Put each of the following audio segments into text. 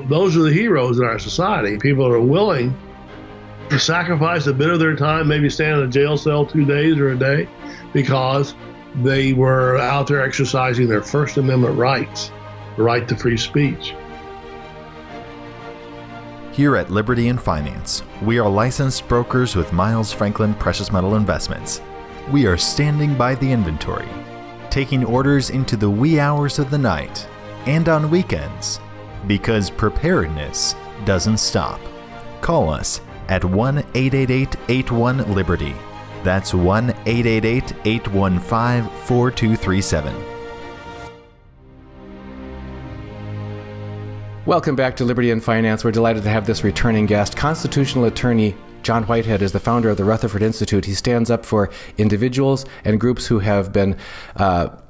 those are the heroes in our society. People are willing to sacrifice a bit of their time, maybe stand in a jail cell 2 days or a day, because they were out there exercising their First Amendment rights, the right to free speech. Here at Liberty and Finance, we are licensed brokers with Miles Franklin Precious Metal Investments. We are standing by the inventory, taking orders into the wee hours of the night and on weekends, because preparedness doesn't stop. Call us at 1-888-81-LIBERTY. That's 1-888-815-4237. Welcome back to Liberty and Finance. We're delighted to have this returning guest. Constitutional attorney John Whitehead is the founder of the Rutherford Institute. He stands up for individuals and groups who have been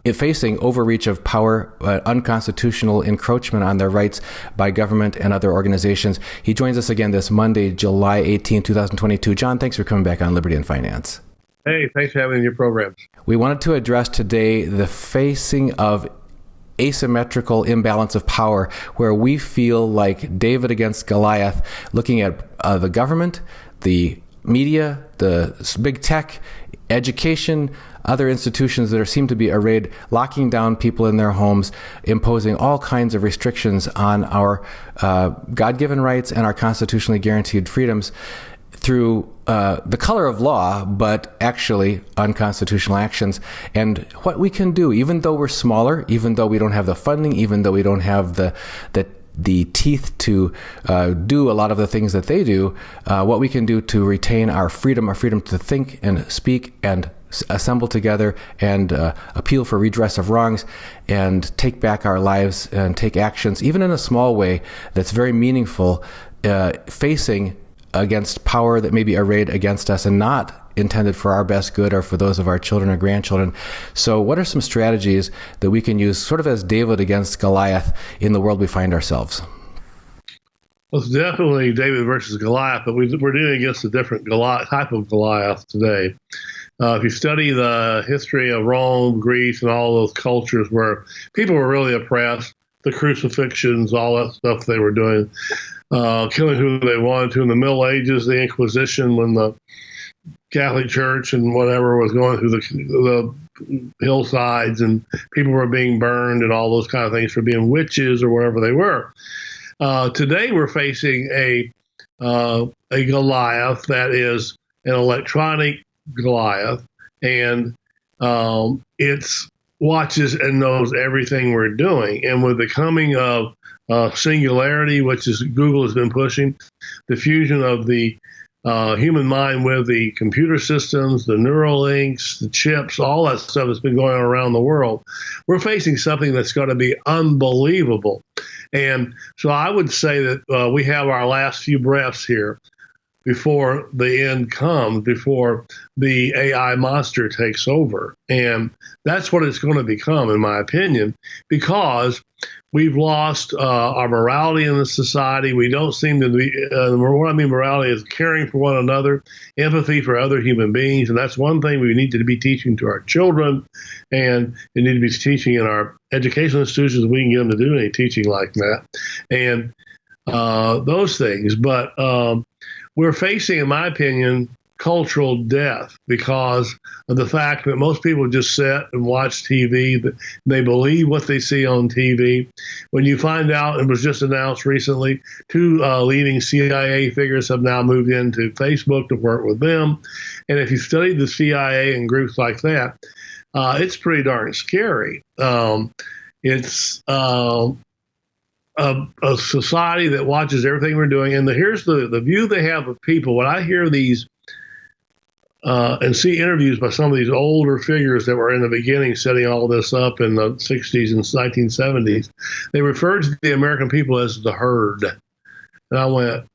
facing overreach of power, unconstitutional encroachment on their rights by government and other organizations. He joins us again this Monday, July 18, 2022. John, thanks for coming back on Liberty and Finance. Hey, thanks for having me in your program. We wanted to address today the facing of asymmetrical imbalance of power, where we feel like David against Goliath, looking at the government, the media, the big tech, education, other institutions that seem to be arrayed, locking down people in their homes, imposing all kinds of restrictions on our God-given rights and our constitutionally guaranteed freedoms through the color of law, but actually unconstitutional actions. And what we can do, even though we're smaller, even though we don't have the funding, even though we don't have the teeth to do a lot of the things that they do, what we can do to retain our freedom to think and speak and assemble together and appeal for redress of wrongs and take back our lives and take actions, even in a small way that's very meaningful, facing against power that may be arrayed against us and not intended for our best good or for those of our children or grandchildren. So what are some strategies that we can use sort of as David against Goliath in the world we find ourselves? Well, it's definitely David versus Goliath, but we're dealing against a different type of Goliath today. If you study the history of Rome, Greece, and all those cultures where people were really oppressed, the crucifixions, all that stuff they were doing, killing who they wanted to. In the Middle Ages, the Inquisition, when the Catholic Church and whatever was going through the hillsides and people were being burned and all those kind of things for being witches or whatever they were. Today we're facing a Goliath that is an electronic Goliath, and it watches and knows everything we're doing. And with the coming of singularity, which is Google has been pushing, the fusion of the human mind with the computer systems, the neural links, the chips, all that stuff that's been going on around the world, we're facing something that's going to be unbelievable. And so I would say that we have our last few breaths here before the end comes, before the AI monster takes over. And that's what it's going to become, in my opinion, because we've lost our morality in the society. We don't seem to be, what I mean morality is caring for one another, empathy for other human beings. And that's one thing we need to be teaching to our children, and we need to be teaching in our educational institutions. We can get them to do any teaching like that. And those things. But we're facing, in my opinion, cultural death because of the fact that most people just sit and watch TV. They believe what they see on TV. When you find out, it was just announced recently, 2 leading CIA figures have now moved into Facebook to work with them. And if you study the CIA and groups like that, it's pretty darn scary. It's a society that watches everything we're doing. And here's the view they have of people. When I hear these and see interviews by some of these older figures that were in the beginning setting all this up in the 60s and 1970s, they referred to the American people as the herd. And I went,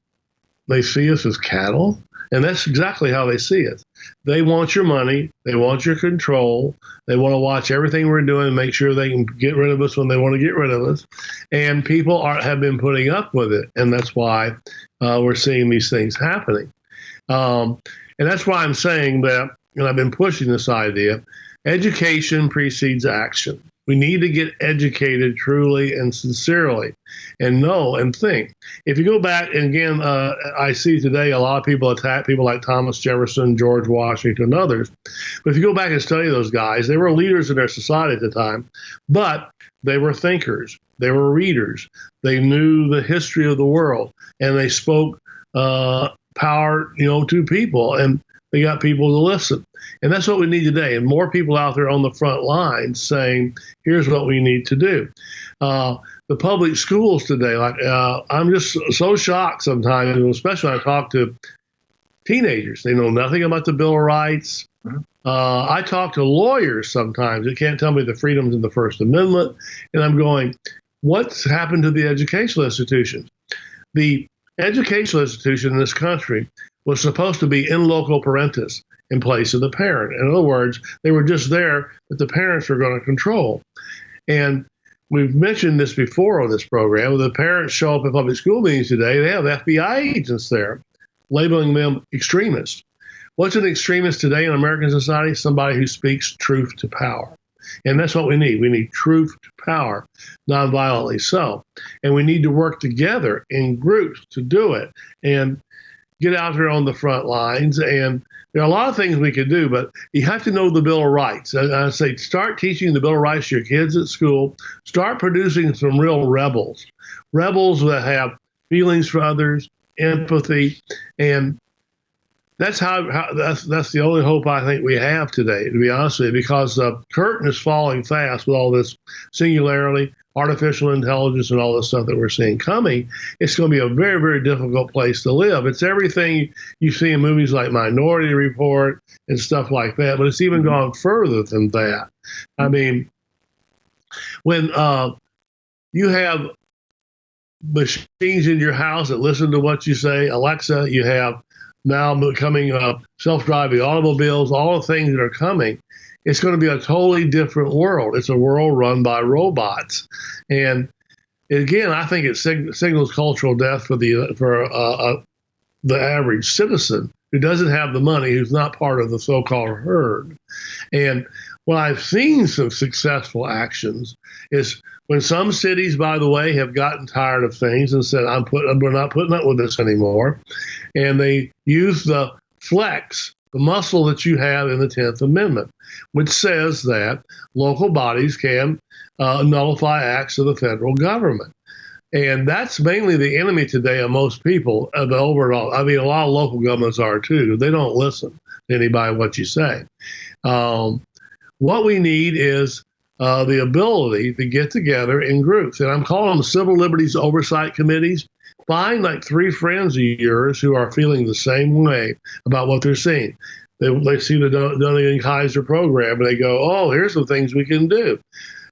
they see us as cattle? And that's exactly how they see us. They want your money. They want your control. They want to watch everything we're doing and make sure they can get rid of us when they want to get rid of us. And people have been putting up with it. And that's why we're seeing these things happening. And that's why I'm saying that, and I've been pushing this idea, education precedes action. We need to get educated truly and sincerely and know and think. If you go back, and again, I see today a lot of people attack people like Thomas Jefferson, George Washington, and others. But if you go back and study those guys, they were leaders in their society at the time, but they were thinkers. They were readers. They knew the history of the world, and they spoke power, to people, and they got people to listen. And that's what we need today. And more people out there on the front lines saying, here's what we need to do. The public schools today, I'm just so shocked sometimes, especially when I talk to teenagers. They know nothing about the Bill of Rights. I talk to lawyers sometimes that can't tell me the freedoms in the First Amendment. And I'm going, what's happened to the educational institutions? The educational institution in this country was supposed to be in loco parentis, in place of the parent. In other words, they were just there that the parents were going to control. And we've mentioned this before on this program. When the parents show up at public school meetings today, they have FBI agents there labeling them extremists. What's an extremist today in American society? Somebody who speaks truth to power. And that's what we need. We need truth to power, nonviolently so. And we need to work together in groups to do it and get out there on the front lines. And there are a lot of things we can do, but you have to know the Bill of Rights. And I say start teaching the Bill of Rights to your kids at school. Start producing some real rebels that have feelings for others, empathy, and that's that's the only hope I think we have today, to be honest with you, because the curtain is falling fast with all this singularity, artificial intelligence, and all this stuff that we're seeing coming. It's going to be a very, very difficult place to live. It's everything you see in movies like Minority Report and stuff like that, but it's even gone further than that. I mean, when you have machines in your house that listen to what you say, Alexa, you have now becoming self-driving automobiles, all the things that are coming, it's going to be a totally different world. It's a world run by robots. And again, I think it signals cultural death for the average citizen who doesn't have the money, who's not part of the so-called herd. And when I've seen some successful actions is when some cities, by the way, have gotten tired of things and said, we're not putting up with this anymore. And they use the flex, the muscle that you have in the 10th Amendment, which says that local bodies can nullify acts of the federal government. And that's mainly the enemy today of most people, the overall. I mean, a lot of local governments are too. They don't listen to anybody what you say. What we need is the ability to get together in groups. And I'm calling them civil liberties oversight committees. Find like 3 friends of yours who are feeling the same way about what they're seeing. They see the Dunning-Kaiser program and they go, oh, here's some things we can do.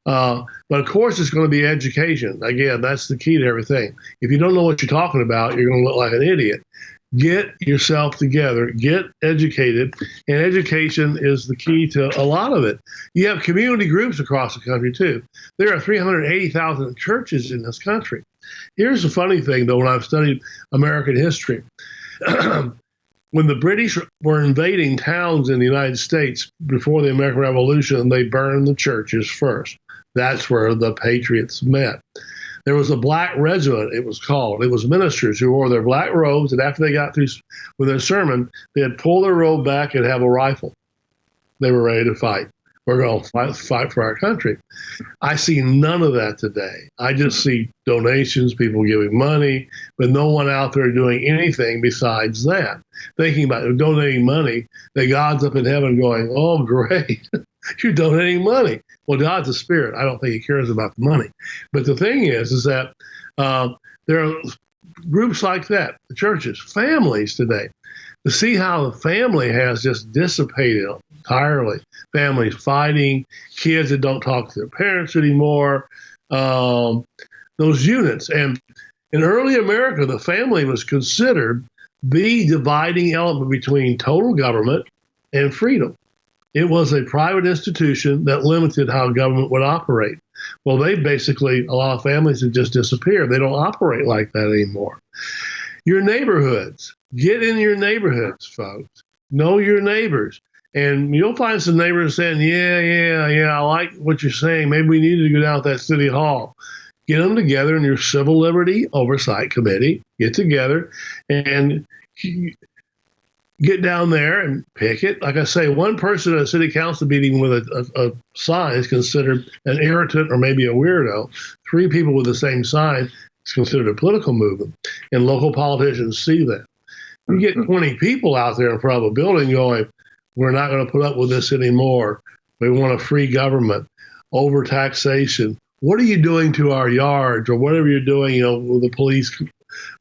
But of course, it's going to be education. Again, that's the key to everything. If you don't know what you're talking about, you're going to look like an idiot. Get yourself together, get educated, and education is the key to a lot of it. You have community groups across the country, too. There are 380,000 churches in this country. Here's the funny thing, though, when I've studied American history. When the British were invading towns in the United States before the American Revolution, they burned the churches first. That's where the patriots met. There was a black regiment, it was called. It was ministers who wore their black robes, and after they got through with their sermon, they'd pull their robe back and have a rifle. They were ready to fight. We're going to fight for our country. I see none of that today. I just see donations, people giving money, but no one out there doing anything besides that. Thinking about donating money, that God's up in heaven going, oh, great, you're donating money. Well, God's a spirit. I don't think he cares about the money. But the thing is that there are groups like that, the churches, families today, to see how the family has just dissipated entirely. Families fighting, kids that don't talk to their parents anymore, those units. And in early America, the family was considered the dividing element between total government and freedom. It was a private institution that limited how government would operate. Well, they basically, a lot of families have just disappeared. They don't operate like that anymore. Your neighborhoods. Get in your neighborhoods, folks. Know your neighbors. And you'll find some neighbors saying, yeah, I like what you're saying. Maybe we need to go down to that city hall. Get them together in your civil liberty oversight committee. Get together and get down there and pick it. Like I say, one person at a city council meeting with a sign is considered an irritant or maybe a weirdo. 3 people with the same sign is considered a political movement. And local politicians see that. You get 20 people out there in front of a building going, we're not going to put up with this anymore. We want a free government, over taxation. What are you doing to our yards, or whatever you're doing, with the police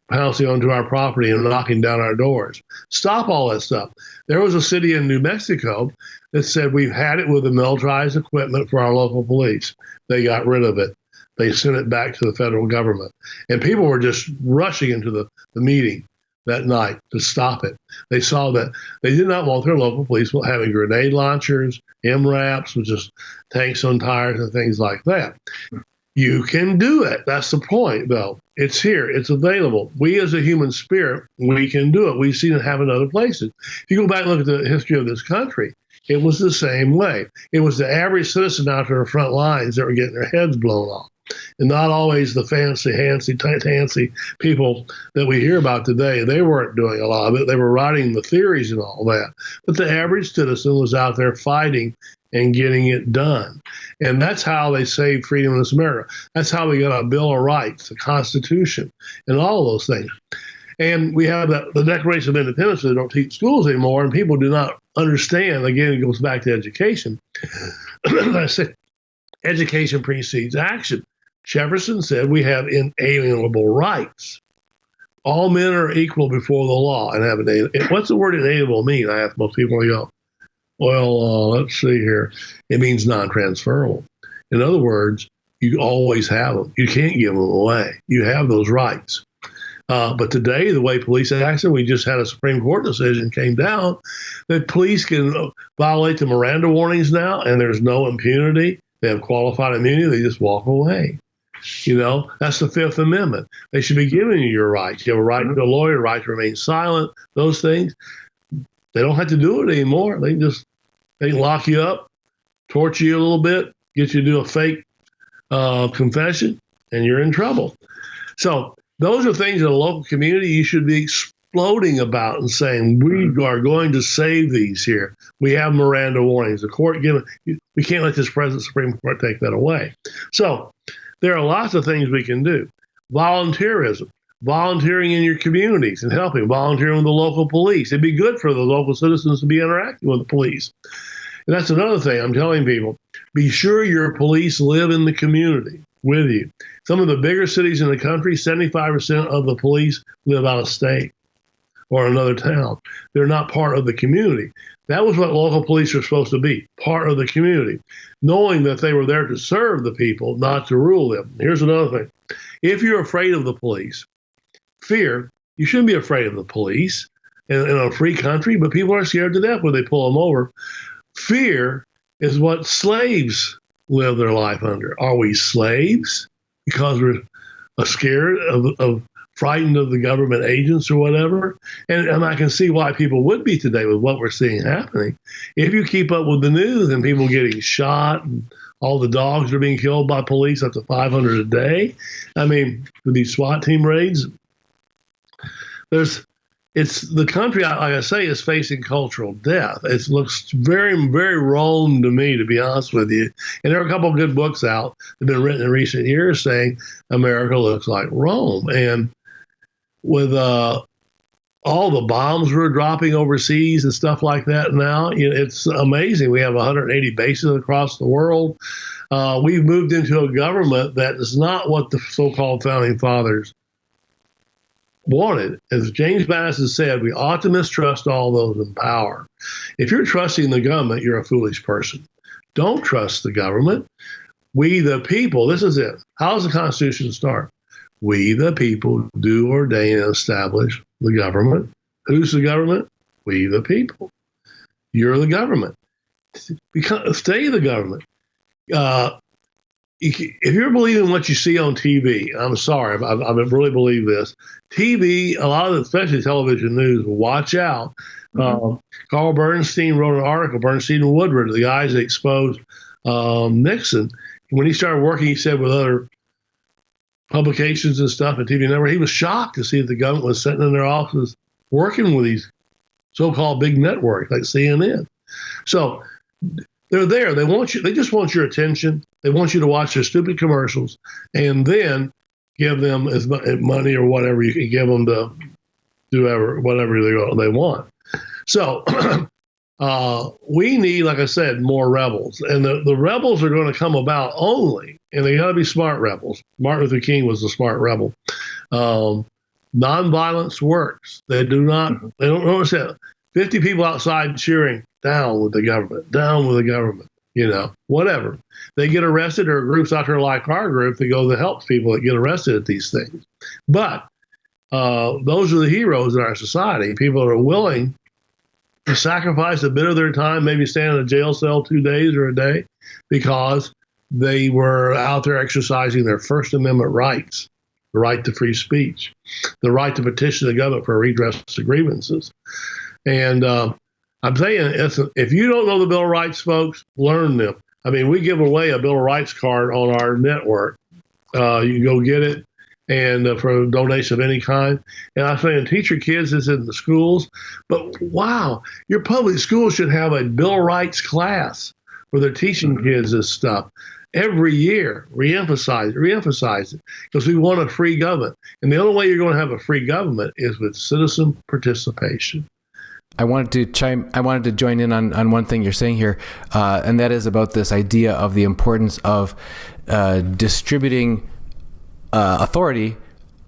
pouncing onto our property and knocking down our doors? Stop all that stuff. There was a city in New Mexico that said we've had it with the militarized equipment for our local police. They got rid of it. They sent it back to the federal government. And people were just rushing into the meeting that night to stop it. They saw that they did not want their local police having grenade launchers, MRAPs, which is tanks on tires and things like that. You can do it. That's the point, though. It's here. It's available. We as a human spirit, we can do it. We've seen it happen in other places. If you go back and look at the history of this country, it was the same way. It was the average citizen out there in the front lines that were getting their heads blown off. And not always the fancy people that we hear about today. They weren't doing a lot of it. They were writing the theories and all that. But the average citizen was out there fighting and getting it done. And that's how they saved freedom in this America. That's how we got a Bill of Rights, the Constitution, and all of those things. And we have the Declaration of Independence that they don't teach schools anymore, and people do not understand. Again, it goes back to education. I said, education precedes action. Jefferson said we have inalienable rights. All men are equal before the law and have what's the word inalienable mean? I ask most people. They go, well, let's see here. It means non-transferable. In other words, you always have them. You can't give them away. You have those rights. But today, the way police action, we just had a Supreme Court decision came down that police can violate the Miranda warnings now, and there's no impunity. They have qualified immunity. They just walk away. That's the Fifth Amendment. They should be giving you your rights. You have a right to a lawyer, a right to remain silent, those things. They don't have to do it anymore. They can lock you up, torture you a little bit, get you to do a fake confession, and you're in trouble. So those are things in a local community you should be exploding about and saying, we are going to save these here. We have Miranda warnings. The court we can't let this present Supreme Court take that away. So there are lots of things we can do. Volunteerism, volunteering in your communities and helping, volunteering with the local police. It'd be good for the local citizens to be interacting with the police. And that's another thing I'm telling people. Be sure your police live in the community with you. Some of the bigger cities in the country, 75% of the police live out of state or another town. They're not part of the community. That was what local police are supposed to be, part of the community, knowing that they were there to serve the people, not to rule them. Here's another thing. If you're afraid of the police, fear, you shouldn't be afraid of the police in a free country, but people are scared to death when they pull them over. Fear is what slaves live their life under. Are we slaves because we're scared of frightened of the government agents or whatever? And I can see why people would be today with what we're seeing happening. If you keep up with the news and people getting shot and all the dogs are being killed by police, up to 500 a day. I mean, with these SWAT team raids, it's the country, like I say, is facing cultural death. It looks very, very Rome to me, to be honest with you. And there are a couple of good books out that have been written in recent years saying America looks like Rome. And with all the bombs we're dropping overseas and stuff like that now, it's amazing. We have 180 bases across the world. We've moved into a government that is not what the so-called founding fathers wanted. As James Madison said, we ought to mistrust all those in power. If you're trusting the government, you're a foolish person. Don't trust the government. We, the people, this is it. How does the Constitution start? We, the people, do ordain and establish the government. Who's the government? We, the people. You're the government. Stay the government. if you're believing what you see on TV, I'm sorry, I really believe this. TV, a lot of the, especially television news, watch out. Carl Bernstein wrote an article, Bernstein and Woodward, the guys that exposed Nixon. When he started working, he said, with other publications and stuff and TV network, he was shocked to see that the government was sitting in their offices working with these so-called big networks like CNN. So they're there. They want you. They just want your attention. They want you to watch their stupid commercials and then give them as much money or whatever you can give them to do whatever they want. So we need, like I said, more rebels. And the rebels are going to come about only, and they got to be smart rebels. Martin Luther King was a smart rebel. Nonviolence works. They don't understand. 50 people outside cheering, down with the government, down with the government, whatever. They get arrested, or groups out there like our group that go to help people that get arrested at these things. But those are the heroes in our society, people that are willing to sacrifice a bit of their time, maybe stand in a jail cell 2 days or a day, because they were out there exercising their First Amendment rights, the right to free speech, the right to petition the government for redress of grievances. And I'm saying, if you don't know the Bill of Rights, folks, learn them. I mean, we give away a Bill of Rights card on our network. You can go get it, and for a donation of any kind. And I'm saying, teach your kids this in the schools. But wow, your public schools should have a Bill of Rights class where they're teaching kids this stuff every year. Reemphasize it, because we want a free government. And the only way you're going to have a free government is with citizen participation. I wanted to join in on one thing you're saying here, and that is about this idea of the importance of distributing authority.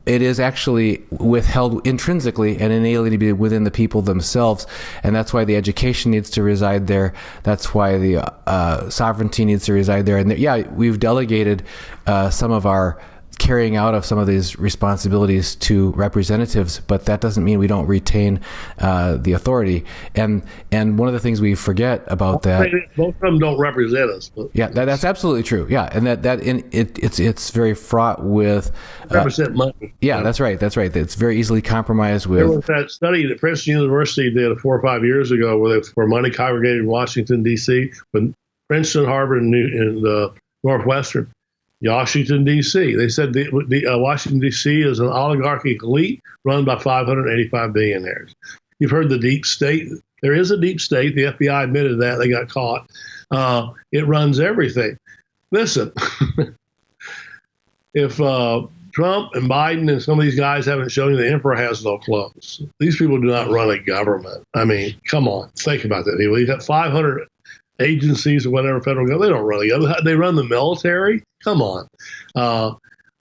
It is actually withheld intrinsically and inalienably within the people themselves, and that's why the education needs to reside there. That's why the sovereignty needs to reside there. And we've delegated some of our carrying out of some of these responsibilities to representatives, but that doesn't mean we don't retain the authority. And one of the things we forget about that, both of them don't represent us. But that's absolutely true. Yeah, and it's very fraught with represent money. Yeah, that's right. It's very easily compromised with. There was that study that Princeton University did 4 or 5 years ago, where money congregated in Washington D.C. with Princeton, Harvard, and Northwestern. Washington, D.C. They said the Washington, D.C. is an oligarchy elite run by 585 billionaires. You've heard the deep state. There is a deep state. The FBI admitted that. They got caught. It runs everything. Listen, if Trump and Biden and some of these guys haven't shown you the emperor has no clothes, these people do not run a government. I mean, come on. Think about that. You've got 500 agencies or whatever, federal government. They don't run it. They run the military. Come on.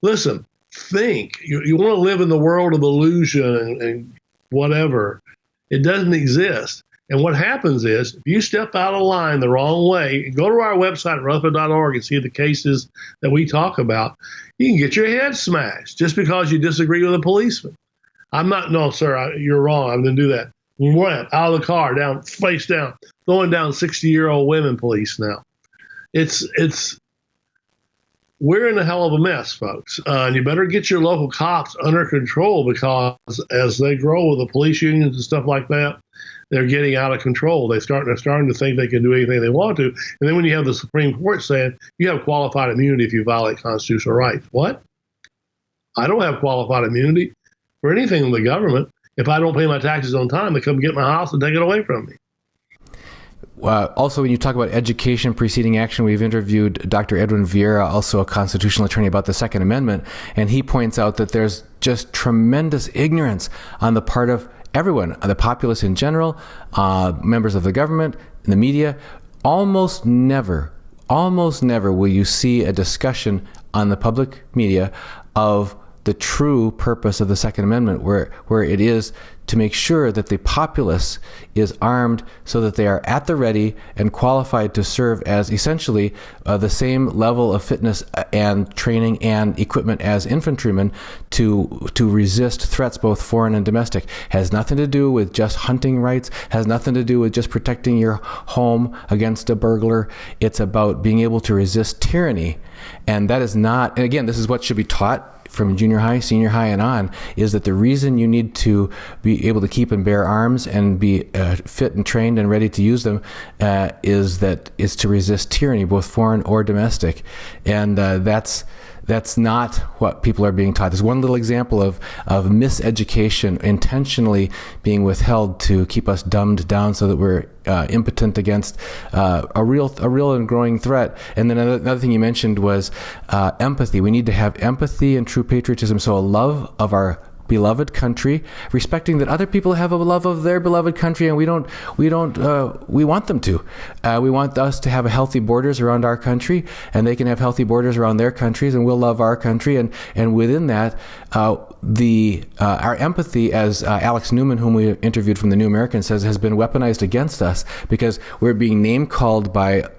Listen, think. You want to live in the world of illusion and whatever. It doesn't exist. And what happens is, if you step out of line the wrong way, go to our website at rutherford.org and see the cases that we talk about, you can get your head smashed just because you disagree with a policeman. No, sir, you're wrong. I'm going to do that. Wham, out of the car, down, face down, throwing down 60-year-old women police now. We're in a hell of a mess, folks. And you better get your local cops under control, because as they grow with the police unions and stuff like that, they're getting out of control. They're starting to think they can do anything they want to. And then when you have the Supreme Court saying you have qualified immunity if you violate constitutional rights. What? I don't have qualified immunity for anything in the government. If I don't pay my taxes on time, they come get my house and take it away from me. Also, when you talk about education preceding action, we've interviewed Dr. Edwin Vieira, also a constitutional attorney, about the Second Amendment, and he points out that there's just tremendous ignorance on the part of everyone, the populace in general, members of the government, the media. Almost never will you see a discussion on the public media of the true purpose of the Second Amendment, where it is to make sure that the populace is armed so that they are at the ready and qualified to serve as essentially the same level of fitness and training and equipment as infantrymen to resist threats, both foreign and domestic. Has nothing to do with just hunting rights, has nothing to do with just protecting your home against a burglar. It's about being able to resist tyranny. And that is not, and again, this is what should be taught from junior high, senior high, and on, is that the reason you need to be able to keep and bear arms and be fit and trained and ready to use them is to resist tyranny, both foreign or domestic. And that's not what people are being taught. There's one little example of miseducation intentionally being withheld to keep us dumbed down so that we're impotent against a real and growing threat. And then another thing you mentioned was empathy. We need to have empathy and true patriotism, so a love of our beloved country, respecting that other people have a love of their beloved country, and we want them to. We want us to have healthy borders around our country, and they can have healthy borders around their countries, and we'll love our country. And within that, our empathy, as Alex Newman, whom we interviewed from the New American, says, has been weaponized against us because we're being name called by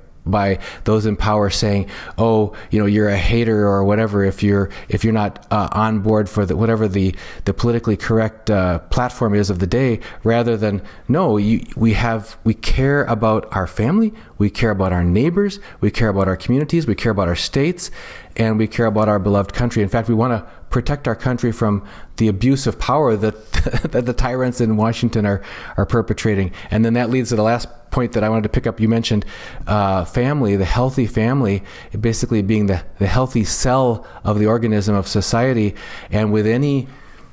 those in power, saying, "Oh, you're a hater," or whatever, if you're not on board for whatever the politically correct platform is of the day, rather than, no, we care about our family, we care about our neighbors, we care about our communities, we care about our states, and we care about our beloved country. In fact, we want to protect our country from the abuse of power that that the tyrants in Washington are perpetrating. And then that leads to the last point that I wanted to pick up. You mentioned family, the healthy family, basically being the healthy cell of the organism of society. And with any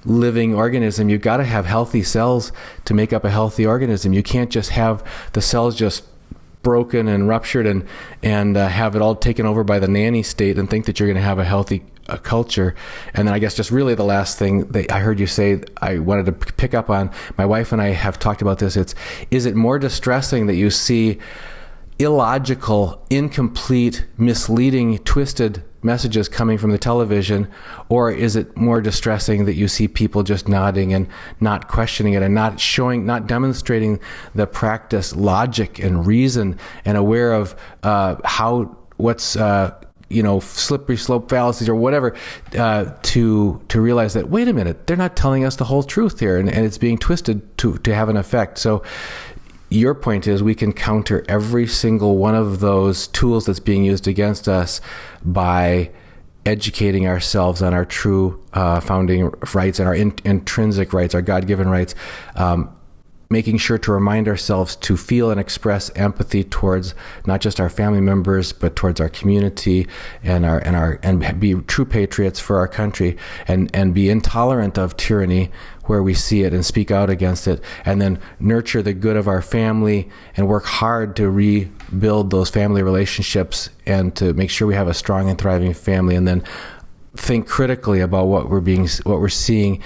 living organism, you've got to have healthy cells to make up a healthy organism. You can't just have the cells just broken and ruptured and have it all taken over by the nanny state and think that you're going to have a healthy culture. And then I guess just really the last thing that I heard you say, I wanted to pick up on, my wife and I have talked about this. Is it more distressing that you see illogical, incomplete, misleading, twisted messages coming from the television, or is it more distressing that you see people just nodding and not questioning it and not demonstrating the practice, logic and reason, and aware of what's slippery slope fallacies or whatever, to realize that, wait a minute, they're not telling us the whole truth here, and it's being twisted to have an effect. So your point is we can counter every single one of those tools that's being used against us by educating ourselves on our true founding rights and our intrinsic rights, our God-given rights, making sure to remind ourselves to feel and express empathy towards not just our family members, but towards our community and be true patriots for our country, and be intolerant of tyranny where we see it and speak out against it, and then nurture the good of our family and work hard to rebuild those family relationships and to make sure we have a strong and thriving family, and then think critically about what we're seeing,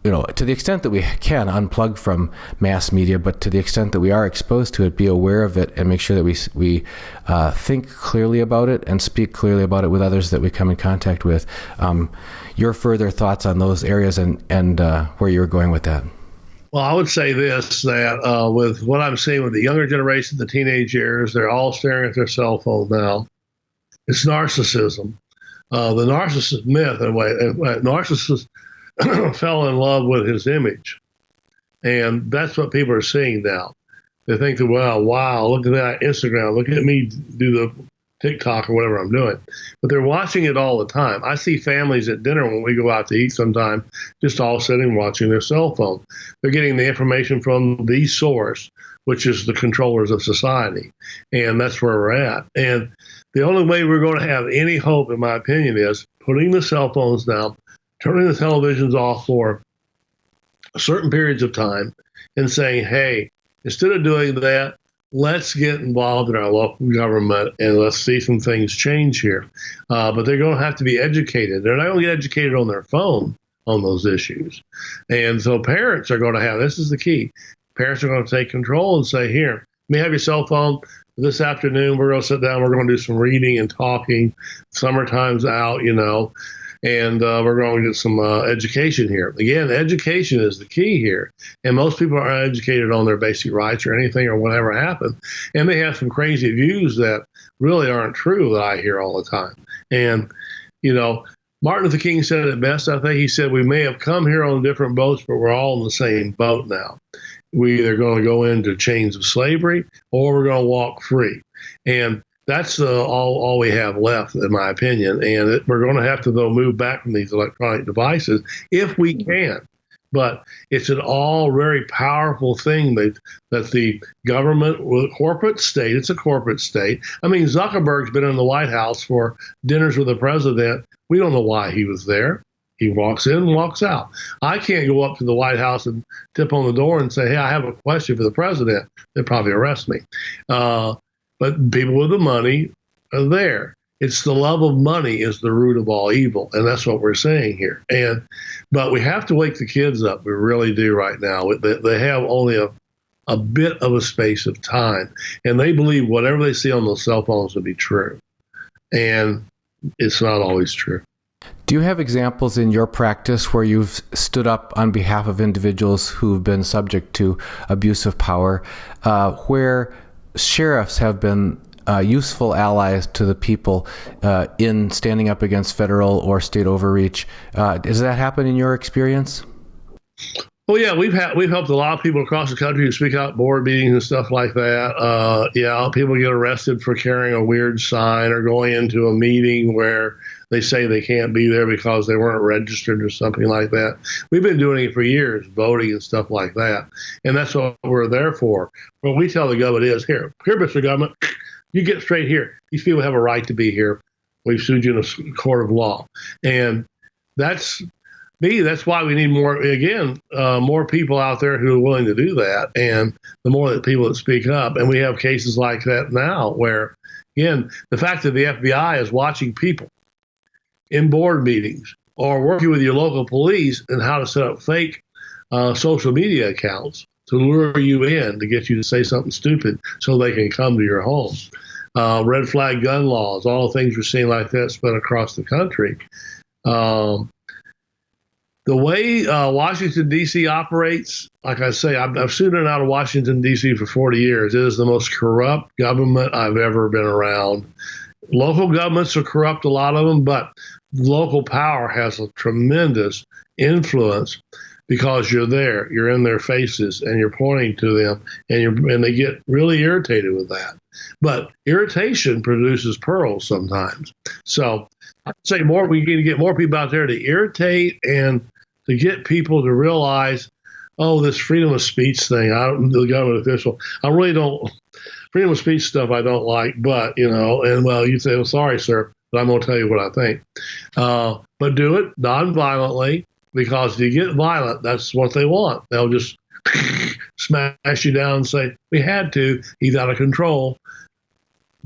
to the extent that we can unplug from mass media, but to the extent that we are exposed to it, be aware of it and make sure that we think clearly about it and speak clearly about it with others that we come in contact with. Your further thoughts on those areas and where you're going with that? Well, I would say this, that with what I'm seeing with the younger generation, the teenage years, they're all staring at their cell phone now. It's narcissism. The narcissist myth, in a way, narcissist fell in love with his image. And that's what people are seeing now. They think that, wow, look at that Instagram. Look at me do the TikTok or whatever I'm doing. But they're watching it all the time. I see families at dinner when we go out to eat sometime, just all sitting watching their cell phone. They're getting the information from the source, which is the controllers of society. And that's where we're at. And the only way we're going to have any hope, in my opinion, is putting the cell phones down, turning the televisions off for certain periods of time, and saying, hey, instead of doing that, let's get involved in our local government and let's see some things change here. But they're going to have to be educated. They're not going to get educated on their phone on those issues. And so parents are going to have, this is the key, parents are going to take control and say, here, let me have your cell phone. This afternoon, we're going to sit down, we're going to do some reading and talking. Summertime's out, and we're going to get some education here. Again, education is the key here, and most people aren't educated on their basic rights or anything or whatever happened, and they have some crazy views that really aren't true that I hear all the time. And Martin Luther King said it best, I think. He said, we may have come here on different boats, but we're all in the same boat now. We're either going to go into chains of slavery or we're going to walk free. And that's all we have left, in my opinion. And we're going to have to, though, move back from these electronic devices if we can. But it's an all very powerful thing that the government, corporate state, it's a corporate state. I mean, Zuckerberg's been in the White House for dinners with the president. We don't know why he was there. He walks in and walks out. I can't go up to the White House and tip on the door and say, hey, I have a question for the president. They'd probably arrest me. But people with the money are there. It's the love of money is the root of all evil, and that's what we're saying here. But we have to wake the kids up. We really do right now. They have only a bit of a space of time, and they believe whatever they see on those cell phones to be true, and it's not always true. Do you have examples in your practice where you've stood up on behalf of individuals who've been subject to abuse of power, where sheriffs have been useful allies to the people in standing up against federal or state overreach? Does that happen in your experience? Oh yeah, we've helped a lot of people across the country who speak out at board meetings and stuff like that. People get arrested for carrying a weird sign or going into a meeting where they say they can't be there because they weren't registered or something like that. We've been doing it for years, voting and stuff like that, and that's what we're there for. What we tell the government is, here, Mr. Government, you get straight here. These people have a right to be here. We've sued you in a court of law, and that's why we need more people out there who are willing to do that, and the more that people that speak up. And we have cases like that now where, again, the fact that the FBI is watching people in board meetings or working with your local police and how to set up fake social media accounts to lure you in to get you to say something stupid so they can come to your home. Red flag gun laws, all the things we're seeing like that spread across the country. The way Washington, D.C. operates, like I say, I've sued in and out of Washington, D.C. for 40 years. It is the most corrupt government I've ever been around. Local governments are corrupt, a lot of them, but local power has a tremendous influence because you're there, you're in their faces, and you're pointing to them, and they get really irritated with that. But irritation produces pearls sometimes. So I'd say we need to get more people out there to irritate and to get people to realize, this freedom of speech thing, the government official, I really don't, freedom of speech stuff I don't like, but, you say, well, sorry, sir, but I'm going to tell you what I think. But do it non-violently, because if you get violent, that's what they want. They'll just smash you down and say, we had to, he's out of control.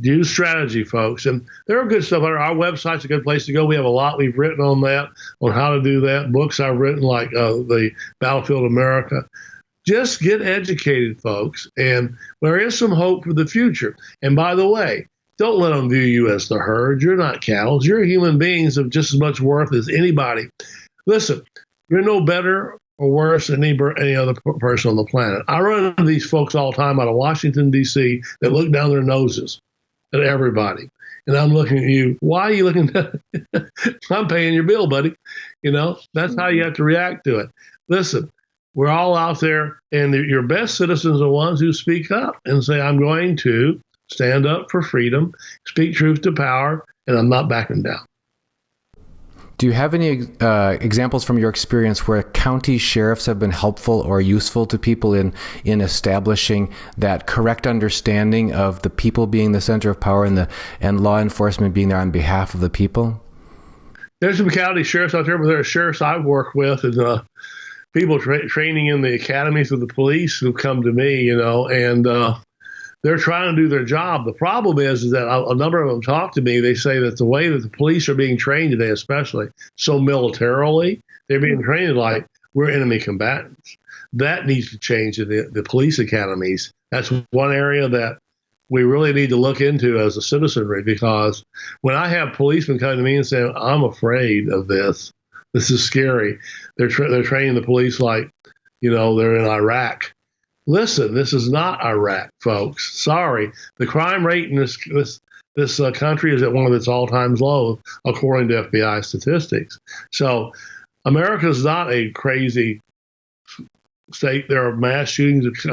Use strategy, folks. And there are good stuff. Our website's a good place to go. We have a lot we've written on that, on how to do that. Books I've written, like the Battlefield America. Just get educated, folks. And there is some hope for the future. And by the way, don't let them view you as the herd. You're not cattle. You're human beings of just as much worth as anybody. Listen, you're no better or worse than any other person on the planet. I run into these folks all the time out of Washington, D.C. that look down their noses at everybody. And I'm looking at you. Why are you looking at I'm paying your bill, buddy. That's how you have to react to it. Listen, we're all out there, and your best citizens are the ones who speak up and say, I'm going to stand up for freedom, speak truth to power, and I'm not backing down. Do you have any examples from your experience where county sheriffs have been helpful or useful to people in establishing that correct understanding of the people being the center of power and law enforcement being there on behalf of the people? There's some county sheriffs out there, but there are sheriffs I've worked with and people training in the academies of the police who come to me, and they're trying to do their job. The problem is that a number of them talk to me. They say that the way that the police are being trained today, especially so militarily, they're being trained like we're enemy combatants. That needs to change in the police academies. That's one area that we really need to look into as a citizenry, because when I have policemen come to me and say, I'm afraid of this, this is scary. They're training the police like, they're in Iraq. Listen, this is not Iraq, folks. Sorry. The crime rate in this country is at one of its all-time lows, according to FBI statistics. So America is not a crazy state. There are mass shootings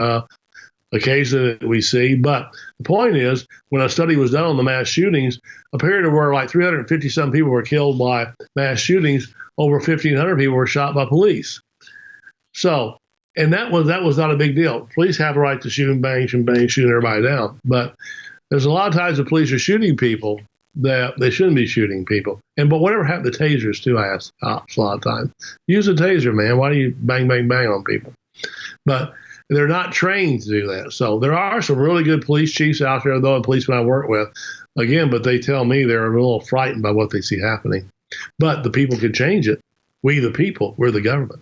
occasionally that we see. But the point is, when a study was done on the mass shootings, a period of where like 350-some people were killed by mass shootings, over 1,500 people were shot by police. So, and that was not a big deal. Police have a right to shoot and bang, shooting everybody down. But there's a lot of times the police are shooting people that they shouldn't be shooting people. But whatever happened to tasers too, I ask cops a lot of times. Use a taser, man. Why do you bang, bang, bang on people? But they're not trained to do that. So there are some really good police chiefs out there, though, and policemen I work with, again, but they tell me they're a little frightened by what they see happening. But the people can change it. We, the people, we're the government.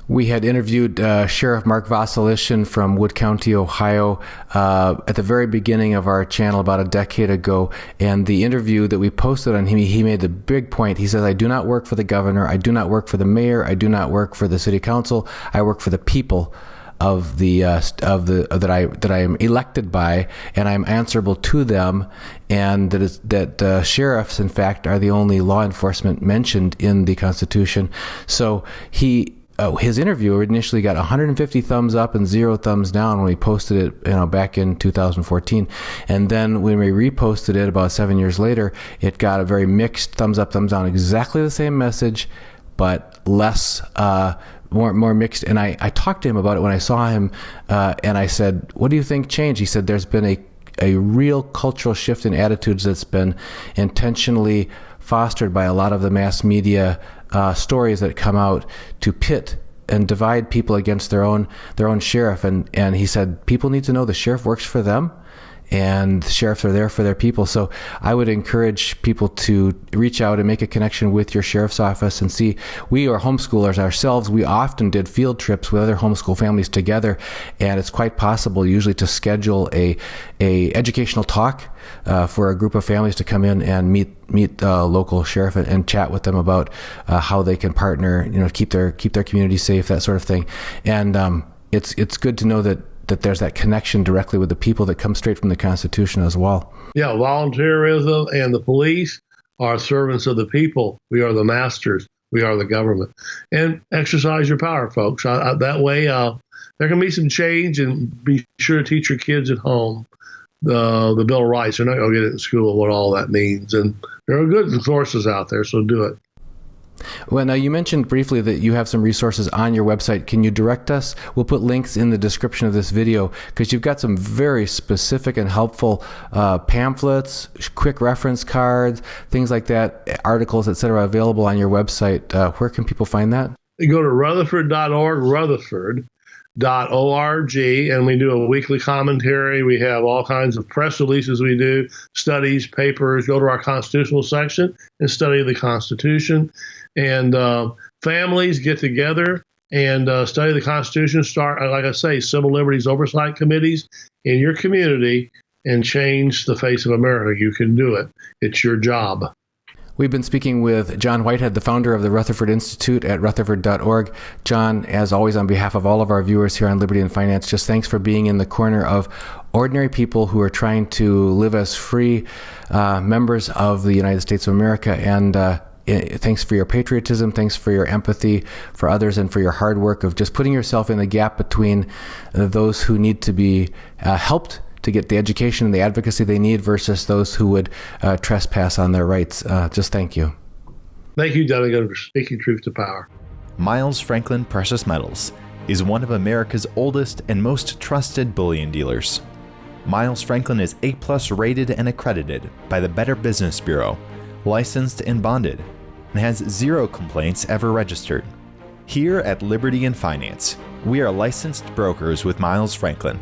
We had interviewed Sheriff Mark Vasilishin from Wood County, Ohio, at the very beginning of our channel about a decade ago. And the interview that we posted on him, he made the big point. He says, I do not work for the governor. I do not work for the mayor. I do not work for the city council. I work for the people of that I am elected by, and I'm answerable to them, and that sheriffs, in fact, are the only law enforcement mentioned in the Constitution. So his interview initially got 150 thumbs up and 0 thumbs down when we posted it, back in 2014, and then when we reposted it about 7 years later, it got a very mixed thumbs up, thumbs down, exactly the same message, but less. More mixed. And I talked to him about it when I saw him, and I said, what do you think changed? He said there's been a real cultural shift in attitudes that's been intentionally fostered by a lot of the mass media stories that come out to pit and divide people against their own sheriff. And he said people need to know the sheriff works for them, and sheriffs are there for their people. So I would encourage people to reach out and make a connection with your sheriff's office and see. We are homeschoolers ourselves. We often did field trips with other homeschool families together, and it's quite possible usually to schedule a educational talk for a group of families to come in and meet the local sheriff and chat with them about how they can partner, keep their community safe, that sort of thing. And it's good to know that there's that connection directly with the people that come straight from the Constitution as well. Yeah, volunteerism and the police are servants of the people. We are the masters. We are the government. And exercise your power, folks. That way, there can be some change, and be sure to teach your kids at home the Bill of Rights. They're not going to get it in school what all that means. And there are good sources out there, so do it. Well, now you mentioned briefly that you have some resources on your website. Can you direct us? We'll put links in the description of this video, because you've got some very specific and helpful pamphlets, quick reference cards, things like that, articles, etc., available on your website. Where can people find that? You go to rutherford.org, rutherford.org, and we do a weekly commentary. We have all kinds of press releases we do, studies, papers. Go to our constitutional section and study the Constitution. And families get together and study the Constitution. Start, like I say, civil liberties oversight committees in your community and change the face of America. You can do it. It's your job. We've been speaking with John Whitehead, the founder of the Rutherford Institute at rutherford.org. John, as always, on behalf of all of our viewers here on Liberty and Finance, just thanks for being in the corner of ordinary people who are trying to live as free members of the United States of America. And thanks for your patriotism. Thanks for your empathy for others, and for your hard work of just putting yourself in the gap between those who need to be helped to get the education and the advocacy they need versus those who would trespass on their rights. Just thank you. Thank you, Delegate, for speaking truth to power. Miles Franklin Precious Metals is one of America's oldest and most trusted bullion dealers. Miles Franklin is A+ rated and accredited by the Better Business Bureau, licensed and bonded, and has 0 complaints ever registered. Here at Liberty and Finance, we are licensed brokers with Miles Franklin.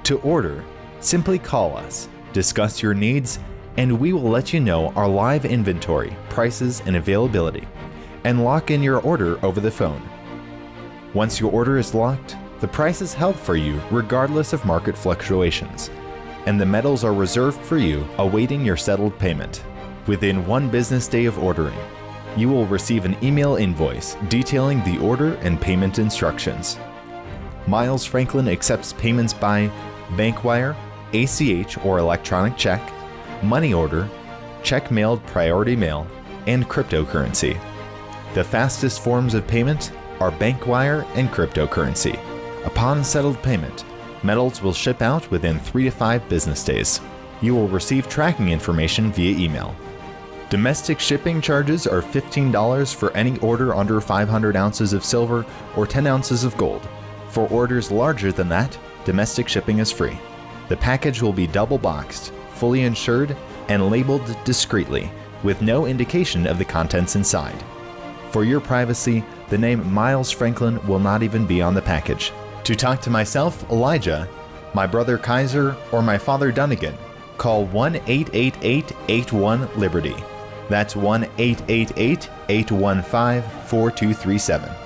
To order, simply call us, discuss your needs, and we will let you know our live inventory, prices, and availability, and lock in your order over the phone. Once your order is locked, the price is held for you regardless of market fluctuations. and the metals are reserved for you, awaiting your settled payment. Within 1 business day of ordering, you will receive an email invoice detailing the order and payment instructions. Miles Franklin accepts payments by bank wire, ACH or electronic check, money order, check mailed priority mail, and cryptocurrency. The fastest forms of payment are bank wire and cryptocurrency. Upon settled payment, metals will ship out within 3 to 5 business days. You will receive tracking information via email. Domestic shipping charges are $15 for any order under 500 ounces of silver or 10 ounces of gold. For orders larger than that, domestic shipping is free. The package will be double boxed, fully insured, and labeled discreetly, with no indication of the contents inside. For your privacy, the name Miles Franklin will not even be on the package. To talk to myself, Elijah, my brother Kaiser, or my father Dunnigan, call 1-888-81-LIBERTY. That's 1-888-815-4237.